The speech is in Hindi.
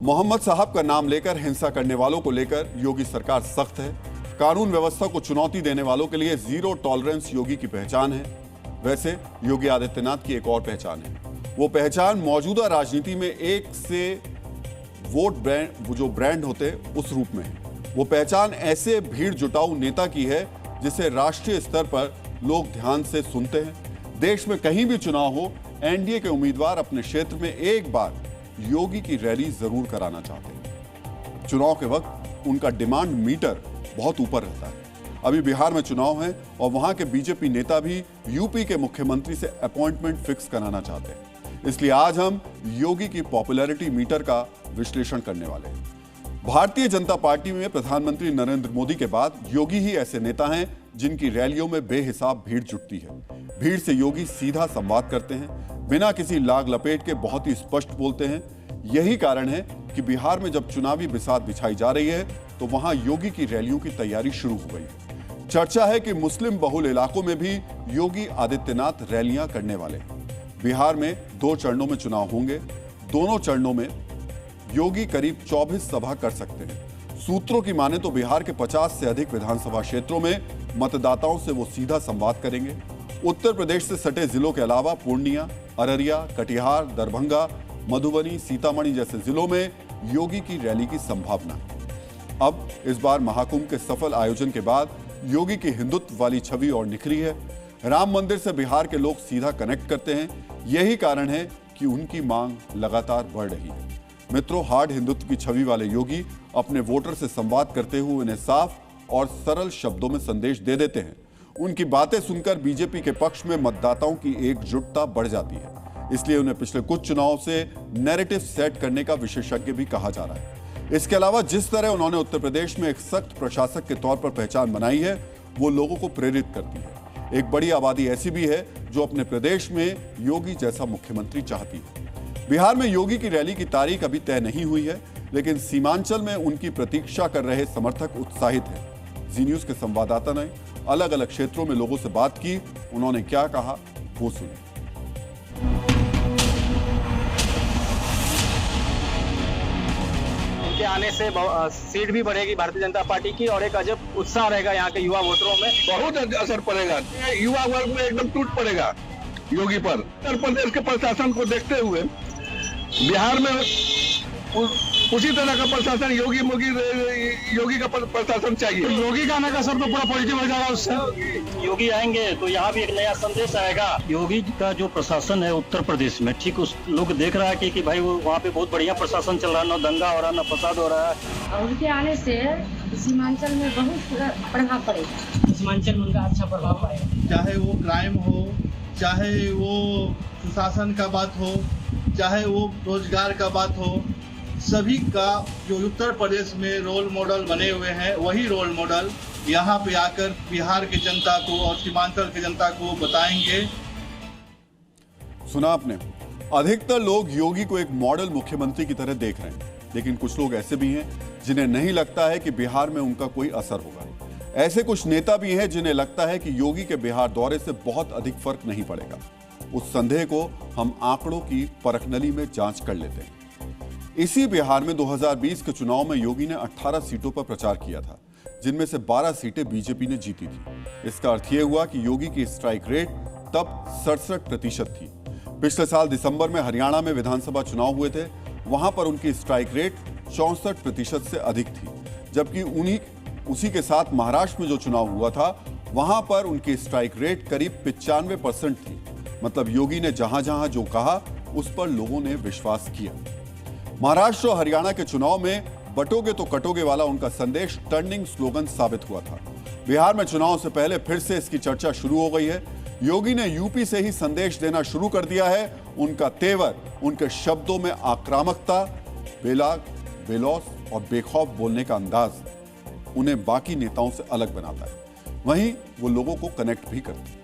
मोहम्मद साहब का नाम लेकर हिंसा करने वालों को लेकर योगी सरकार सख्त है। कानून व्यवस्था को चुनौती देने वालों के लिए जीरो टॉलरेंस योगी की पहचान है। वैसे योगी आदित्यनाथ की एक और पहचान है। वो पहचान मौजूदा राजनीति में एक से वोट ब्रांड जो ब्रांड होते उस रूप में है। वो पहचान ऐसे भीड़ जुटाऊ नेता की है जिसे राष्ट्रीय स्तर पर लोग ध्यान से सुनते हैं। देश में कहीं भी चुनाव हो, एनडीए के उम्मीदवार अपने क्षेत्र में एक बार योगी की रैली जरूर कराना चाहते हैं। चुनाव के वक्त उनका डिमांड मीटर बहुत ऊपर रहता है। अभी बिहार में चुनाव है और वहां के बीजेपी नेता भी यूपी के मुख्यमंत्री से अपॉइंटमेंट फिक्स कराना चाहते हैं। इसलिए आज हम योगी की पॉपुलैरिटी मीटर का विश्लेषण करने वाले हैं। भारतीय जनता पार्टी में प्रधानमंत्री नरेंद्र मोदी के बाद योगी ही ऐसे नेता हैं जिनकी रैलियों में बेहिसाब भीड़ जुटती है। भीड़ से योगी सीधा संवाद करते हैं, बिना किसी लाग लपेट के बहुत ही स्पष्ट बोलते हैं। यही कारण है कि बिहार में जब चुनावी बिसात बिछाई जा रही है तो वहां योगी की रैलियों की तैयारी शुरू हो गई है। चर्चा है कि मुस्लिम बहुल इलाकों में भी योगी आदित्यनाथ रैलियां करने वाले हैं। बिहार में 2 चरणों में चुनाव होंगे। दोनों चरणों में योगी करीब 24 सभा कर सकते हैं। सूत्रों की माने तो बिहार के 50 से अधिक विधानसभा क्षेत्रों में मतदाताओं से वो सीधा संवाद करेंगे। उत्तर प्रदेश से सटे जिलों के अलावा पूर्णिया, अररिया, कटिहार, दरभंगा, मधुबनी, सीतामढ़ी जैसे जिलों में योगी की रैली की संभावना है। अब इस बार महाकुंभ के सफल आयोजन के बाद योगी की हिंदुत्व वाली छवि और निखरी है। राम मंदिर से बिहार के लोग सीधा कनेक्ट करते हैं। यही कारण है कि उनकी मांग लगातार बढ़ रही है। मित्रों, हार्ड हिंदुत्व की छवि वाले योगी अपने वोटर से संवाद करते हुए उन्हें साफ और सरल शब्दों में संदेश दे देते हैं। उनकी बातें सुनकर बीजेपी के पक्ष में मतदाताओं की एकजुटता बढ़ जाती है। इसलिए उन्हें पिछले कुछ चुनाव से नैरेटिव सेट करने का विशेषज्ञ भी कहा जा रहा है। इसके अलावा जिस तरह उन्होंने उत्तर प्रदेश में एक सख्त प्रशासक के तौर पर पहचान बनाई है, वो लोगों को प्रेरित करती है। एक बड़ी आबादी ऐसी भी है जो अपने प्रदेश में योगी जैसा मुख्यमंत्री चाहती है। बिहार में योगी की रैली की तारीख अभी तय नहीं हुई है, लेकिन सीमांचल में उनकी प्रतीक्षा कर रहे समर्थक उत्साहित हैं। जी न्यूज के संवाददाता ने अलग अलग क्षेत्रों में लोगों से बात की। उन्होंने क्या कहा वो सुनिए। इनके आने से सीट भी बढ़ेगी भारतीय जनता पार्टी की और एक अजब उत्साह रहेगा यहाँ के युवा वोटरों में। बहुत असर पड़ेगा, युवा वर्ग में एकदम टूट पड़ेगा योगी पर। उत्तर प्रदेश के प्रशासन को देखते हुए बिहार में उसी तरह का प्रशासन योगी का प्रशासन चाहिए। योगी का आने का असर तो पूरा पॉजिटिव हो जाएगा उससे। योगी आएंगे तो यहाँ भी एक नया संदेश आएगा। योगी का जो प्रशासन है उत्तर प्रदेश में, ठीक उस लोग देख रहा है कि भाई वो वहाँ पे बहुत बढ़िया प्रशासन चल रहा है, ना दंगा हो रहा है, ना फसाद हो रहा है। उनके आने से सीमांचल में बहुत प्रभाव पड़ेगा। सीमांचल में उनका अच्छा प्रभाव पड़ेगा। चाहे वो क्राइम हो, चाहे वो सुशासन का बात हो, चाहे वो रोजगार का बात हो, सभी का जो उत्तर प्रदेश में रोल मॉडल बने हुए हैं, वही रोल मॉडल यहाँ पे आकर बिहार की जनता को और सीमांचल की जनता को बताएंगे। सुना आपने। अधिकतर लोग योगी को एक मॉडल मुख्यमंत्री की तरह देख रहे हैं, लेकिन कुछ लोग ऐसे भी हैं जिन्हें नहीं लगता है कि बिहार में उनका कोई असर होगा। ऐसे कुछ नेता भी हैं जिन्हें लगता है कि योगी के बिहार दौरे से बहुत अधिक फर्क नहीं पड़ेगा। उस संदेह को हम आंकड़ों की परखनली में जांच कर लेते हैं। इसी बिहार में 2020 के चुनाव में योगी ने 18 सीटों पर प्रचार किया था, जिनमें से 12 सीटें बीजेपी ने जीती थी। इसका अर्थ यह हुआ कि योगी की स्ट्राइक रेट तब 67% थी। पिछले साल दिसंबर में हरियाणा में विधानसभा चुनाव हुए थे, वहां पर उनकी स्ट्राइक रेट 64% से अधिक थी, जबकि उसी के साथ महाराष्ट्र में जो चुनाव हुआ था वहां पर उनकी स्ट्राइक रेट करीब 95% थी। मतलब योगी ने जहां जहां जो कहा उस पर लोगों ने विश्वास किया। महाराष्ट्र और हरियाणा के चुनाव में बटोगे तो कटोगे वाला उनका संदेश टर्निंग स्लोगन साबित हुआ था। बिहार में चुनाव से पहले फिर से इसकी चर्चा शुरू हो गई है। योगी ने यूपी से ही संदेश देना शुरू कर दिया है। उनका तेवर, उनके शब्दों में आक्रामकता, बेलाग, बेलौस और बेखौफ बोलने का अंदाज उन्हें बाकी नेताओं से अलग बनाता है। वहीं वो लोगों को कनेक्ट भी करते हैं।